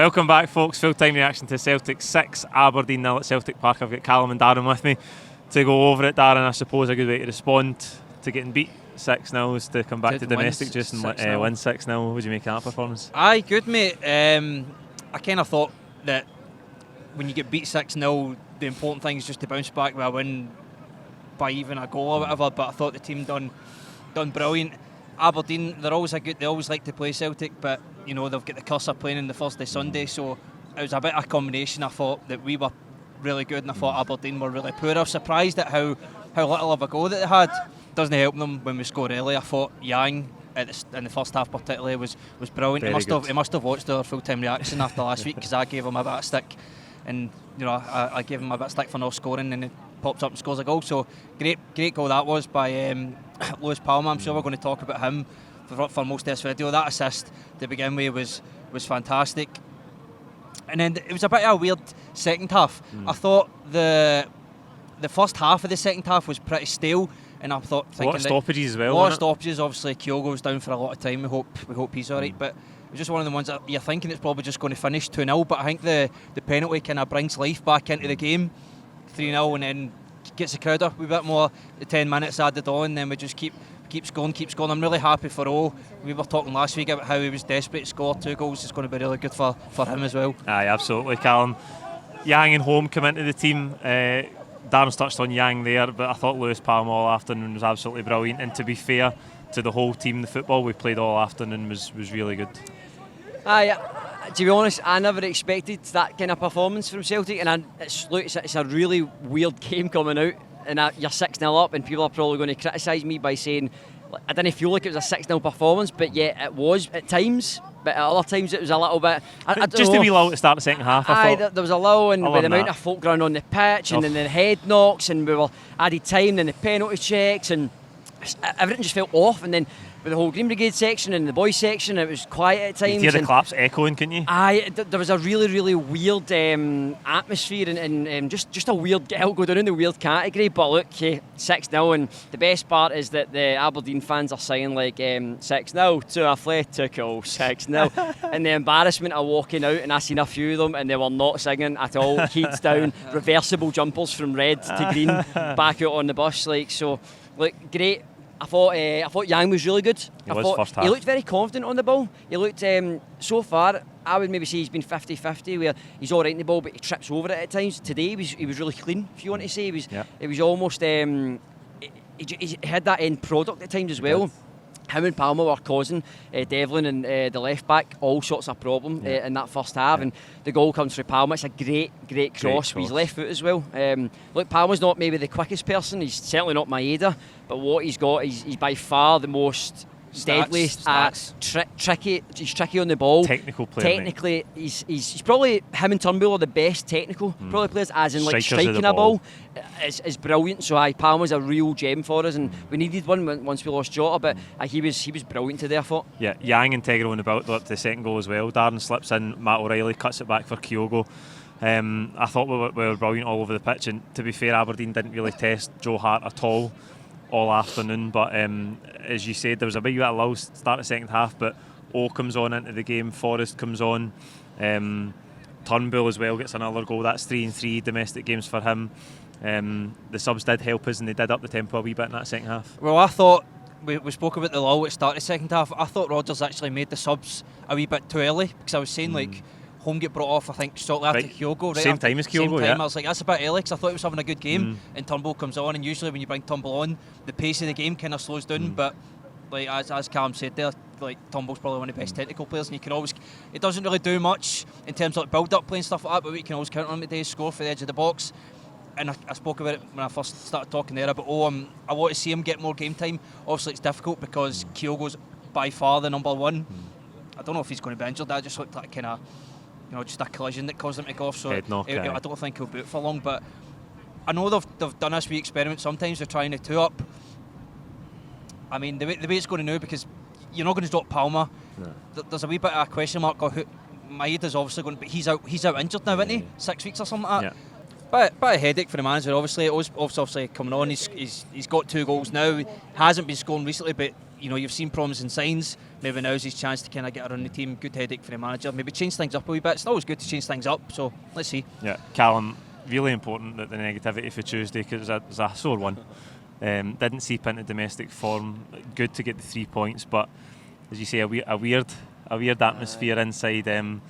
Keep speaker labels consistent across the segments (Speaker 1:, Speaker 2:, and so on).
Speaker 1: Welcome back, folks. Full-time reaction to Celtic 6, Aberdeen 0 at Celtic Park. I've got Callum and Darren with me to go over it. Darren, I suppose a good way to respond to getting beat 6-0 is to come back to domestic just and win 6-0. What do you make of that performance?
Speaker 2: Aye, good, mate. I kind of thought that when you get beat 6-0, the important thing is just to bounce back with a win by even a goal or whatever. But I thought the team done brilliant. Aberdeen, they always like to play Celtic, but you know they've got the curse of playing in the Thursday Sunday, so it was a bit of a combination. I thought that we were really good, and I thought Aberdeen were really poor. I was surprised at how little of a go that they had. Doesn't help them when we score early. I thought Yang in the first half particularly was brilliant. He must have watched our full-time reaction after last week, because I gave him a bit of stick, and you know I gave him a bit of stick for not scoring, and he pops up and scores a goal. So great goal that was by Lewis Palma. I'm sure we're going to talk about him for most of this video. That assist to begin with was fantastic, and then it was a bit of a weird second half. I thought the first half of the second half was pretty stale, and I thought
Speaker 1: a lot of stoppages as well.
Speaker 2: A lot of stoppages. Obviously, Kyogo's down for a lot of time. We hope he's alright, but it was just one of the ones that you're thinking it's probably just going to finish 2-0. But I think the penalty kind of brings life back into the game. 3-0, and then gets the crowd up a bit more. The 10 minutes added on, and then we just keeps going. I'm really happy for O. We were talking last week about how he was desperate to score 2 goals. It's going to be really good for him as well.
Speaker 1: Aye, absolutely, Callum. Yang and Home come into the team. Darren's touched on Yang there, but I thought Lewis Palma all afternoon was absolutely brilliant. And to be fair to the whole team, the football we played all afternoon was really good.
Speaker 3: Aye, to be honest, I never expected that kind of performance from Celtic, and it's a really weird game coming out, and you're 6-0 up, and people are probably going to criticise me by saying I didn't feel like it was a 6-0 performance, but yeah, it was at times. But at other times it was a little bit.
Speaker 1: Just a wee lull to start the second half. I thought
Speaker 3: there was a lull, and with the amount of folk running on the pitch, and then the head knocks, and we were added time, then the penalty checks, and everything just felt off. And then with the whole Green Brigade section and the boys section, it was quiet at times.
Speaker 1: You could hear the claps echoing, couldn't you?
Speaker 3: Aye, there was a really weird atmosphere, and just a weird go down in the weird category. But look, 6-0, and the best part is that the Aberdeen fans are saying like 6-0 to Atletico, 6-0, and the embarrassment of walking out, and I seen a few of them, and they were not singing at all. Heats down, reversible jumpers from red to green, back out on the bus. So, look, great. I thought Yang was really good.
Speaker 1: First half.
Speaker 3: He looked very confident on the ball. He looked, so far, I would maybe say he's been 50-50, where he's all right in the ball, but he trips over it at times. Today, he was really clean, if you want to say. It was almost, he had that end product at times as well. Him and Palma were causing Devlin and the left back all sorts of problem in that first half, and the goal comes from Palma. It's a great cross with his left foot as well. Look, Palma's not maybe the quickest person. He's certainly not Maeda, but what he's got, he's by far the most deadly, tricky. He's tricky on the ball.
Speaker 1: Technical player.
Speaker 3: Technically, he's probably, him and Turbull are the best technical probably players, as in like striking a ball is brilliant. So Palma's a real gem for us, and we needed one once we lost Jota, but he was brilliant today, I thought. Yeah,
Speaker 1: Yang integral in the build up to the second goal as well. Darren slips in, Matt O'Reilly cuts it back for Kyogo. I thought we were brilliant all over the pitch, and to be fair, Aberdeen didn't really test Joe Hart at all afternoon, but as you said, there was a big bit of lull start the second half, but O comes on into the game, Forrest comes on, Turnbull as well gets another goal. That's 3-3 domestic games for him. The subs did help us, and they did up the tempo a wee bit in that second half.
Speaker 2: Well, I thought we spoke about the lull at the start of the second half. I thought Rodgers actually made the subs a wee bit too early, because I was saying like Home get brought off, I think, shortly after Kyogo.
Speaker 1: Same time as Kyogo,
Speaker 2: I was like, that's a bit early, because I thought he was having a good game, and Turnbull comes on, and usually when you bring Turnbull on, the pace of the game kind of slows down, but like as Callum said there, like Turnbull's probably one of the best technical players, and you can always, it doesn't really do much in terms of like build-up play and stuff like that, but we can always count on him today, score for the edge of the box. And I spoke about it when I first started talking there about I want to see him get more game time. Obviously it's difficult because Kyogo's by far the number one. I don't know if he's going to be injured. That just looked like kind of, just a collision that caused him to go off. So I don't think he'll boot for long. But I know they've done this wee experiment. Sometimes they're trying to 2-up. I mean, the way it's going to now, because you're not going to drop Palma. No. There's a wee bit of a question mark on who. Maeda's obviously going to, but he's out injured now, isn't he? 6 weeks or something like that. But a headache for the manager, obviously. Obviously coming on, he's got 2 goals now. He hasn't been scoring recently, but you've seen promising signs. Maybe now's his chance to kind of get around the team. Good headache for the manager. Maybe change things up a wee bit. It's always good to change things up. So let's see.
Speaker 1: Yeah, Callum, really important that the negativity for Tuesday, because it was a sore one. Didn't seep into domestic form. Good to get the 3 points, but as you say, a weird atmosphere inside.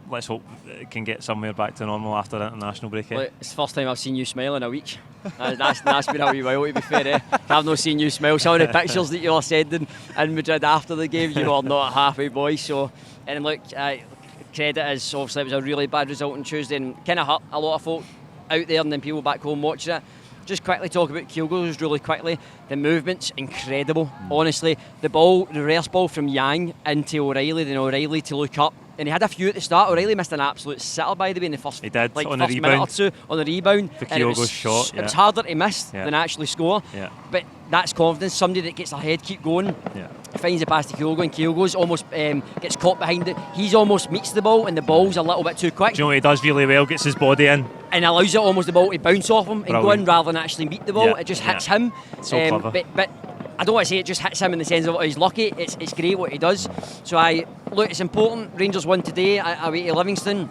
Speaker 1: Let's hope it can get somewhere back to normal after the international break.
Speaker 3: Well, it's the first time I've seen you smile in a week. That's been a wee while, to be fair. I've not seen you smile. Some of the pictures that you were sending in Madrid after the game, you are not a happy boy. So, and look, credit is obviously it was a really bad result on Tuesday and kind of hurt a lot of folk out there and then people back home watching it. Just quickly talk about Kyogo's really quickly. The movement's incredible, honestly. The reverse ball from Yang into O'Reilly, then O'Reilly to look up. And he had a few at the start. O'Reilly missed an absolute sitter, by the way, in the first,
Speaker 1: he did,
Speaker 3: like,
Speaker 1: on
Speaker 3: first
Speaker 1: the
Speaker 3: minute or two on the rebound.
Speaker 1: For Kyogo's shot,
Speaker 3: It was harder to miss than actually score.
Speaker 1: Yeah.
Speaker 3: But that's confidence. Somebody that gets ahead, keep going.
Speaker 1: Yeah.
Speaker 3: Finds the pass to Kyogo, and Kyogo's almost gets caught behind it. He's almost meets the ball, and the ball's a little bit too quick.
Speaker 1: Do you know what he does really well? Gets his body in.
Speaker 3: And allows it almost the ball to bounce off him and go in rather than actually meet the ball.
Speaker 1: Yeah.
Speaker 3: It just hits him.
Speaker 1: So clever.
Speaker 3: But I don't want to say it just hits him in the sense of he's lucky. It's great what he does. So look, it's important. Rangers won today away to Livingston.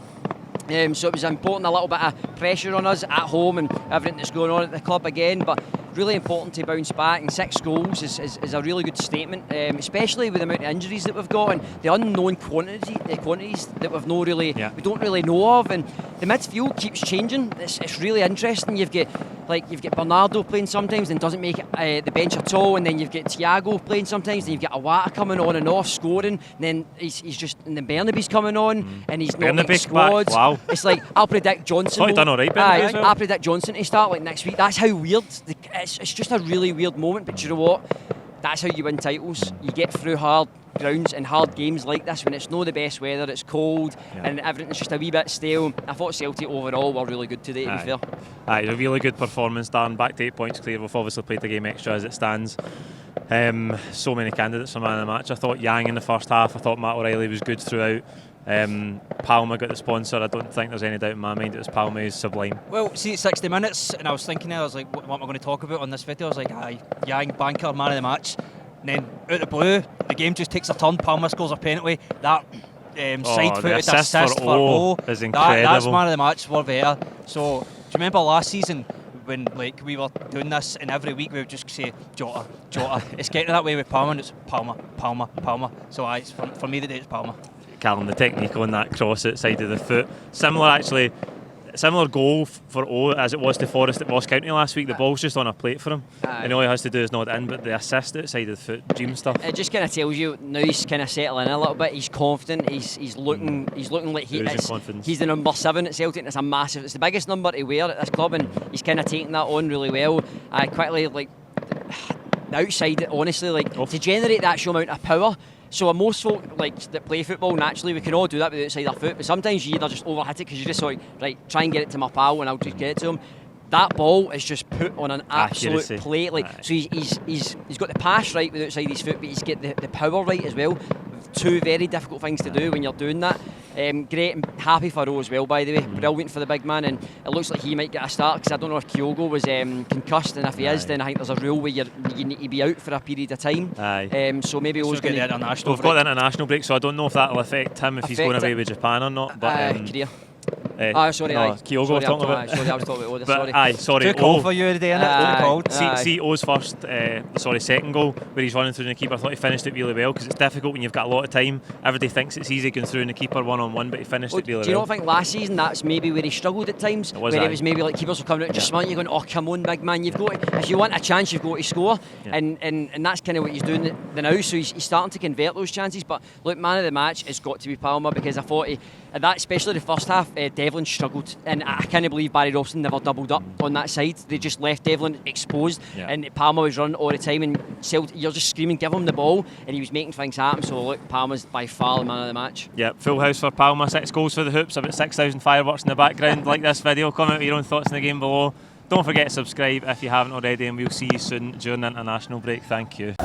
Speaker 3: So it was important, a little bit of pressure on us at home and everything that's going on at the club again, but really important to bounce back, and 6 goals is a really good statement, especially with the amount of injuries that we've got and the unknown quantities that we don't really know of, and the midfield keeps changing. It's really interesting. You've got Bernardo playing sometimes and doesn't make it the bench at all, and then you've got Thiago playing sometimes, and you've got Awata coming on and off scoring, and then and then Bernaby's coming on and he's not making squads.
Speaker 1: Wow.
Speaker 3: It's like I'll predict Johnson.
Speaker 1: He's done all right, Bernaby, as well.
Speaker 3: I'll predict Johnson to start like next week. That's how weird. It's just a really weird moment. But you know what? That's how you win titles. You get through hard grounds and hard games like this when it's not the best weather, it's cold, and everything's just a wee bit stale. I thought Celtic overall were really good today, to be fair.
Speaker 1: It was a really good performance, Darren. Back to 8 points clear. We've obviously played the game extra as it stands. So many candidates for man of the match. I thought Yang in the first half. I thought Matt O'Reilly was good throughout. Palma got the sponsor. I don't think there's any doubt in my mind it was Palma. He's sublime.
Speaker 2: Well, see, it's 60 minutes, and I was thinking, I was like, what am I going to talk about on this video? I was like, Yang, banker, man of the match. And then out of the blue, the game just takes a turn. Palma scores a penalty. That side-footed assist for O
Speaker 1: is incredible.
Speaker 2: That's man of the match. We're there. So, do you remember last season when we were doing this, and every week we would just say Jota? It's getting that way with Palma, and it's Palma. So it's for me today, it's Palma.
Speaker 1: Callum, the technique on that cross outside of the foot. Similar goal for O as it was to Forrest at Ross County last week. The ball's just on a plate for him, and all he has to do is nod in, but the assist outside of the foot, dream stuff.
Speaker 3: It just kind of tells you now he's kind of settling in a little bit. He's confident. He's looking like he's the number 7 at Celtic, and it's the biggest number to wear at this club, and he's kind of taking that on really well. Quickly, like the outside, honestly, to generate that show amount of power. So most folk that play football, naturally we can all do that with the outside our foot, but sometimes you either just overhit it because you just right, try and get it to my pal and I'll just get it to him. That ball is just put on an absolute plate. So he's got the pass right with outside his foot, but he's got the power right as well. 2 very difficult things to do when you're doing that. Great and happy for O as well, by the way. Brilliant for the big man, and it looks like he might get a start, because I don't know if Kyogo was concussed, and if he is, then I think there's a rule where you need to be out for a period of time. So maybe O's going to
Speaker 2: get the international.
Speaker 1: We've got the international break, so I don't know if that'll affect him if he's going away with Japan or not. But
Speaker 3: career.
Speaker 1: Sorry, Kyogo we're talking about.
Speaker 3: Sorry, I was talking about Oda,
Speaker 1: sorry.
Speaker 2: Too cold for you today, innit?
Speaker 1: See O's second goal, where he's running through the keeper. I thought he finished it really well, because it's difficult when you've got a lot of time. Everybody thinks it's easy going through in the keeper one-on-one, but he finished it really well.
Speaker 3: Do you not think last season that's maybe where he struggled at times? Where it was maybe like keepers were coming out just smart, you're going, oh come on big man, you've got to, if you want a chance you've got to score, and that's kind of what he's doing now, so he's starting to convert those chances. But look, man of the match has got to be Palma, because I thought especially the first half, Devlin struggled, and I can't believe Barry Robson never doubled up on that side. They just left Devlin exposed, and Palma was running all the time, and you're just screaming, give him the ball, and he was making things happen. So look, Palma's by far the man of the match.
Speaker 1: Yeah, full house for Palma, 6 goals for the Hoops, about 6,000 fireworks in the background. Like this video, comment with your own thoughts in the game below. Don't forget to subscribe if you haven't already, and we'll see you soon during the international break. Thank you.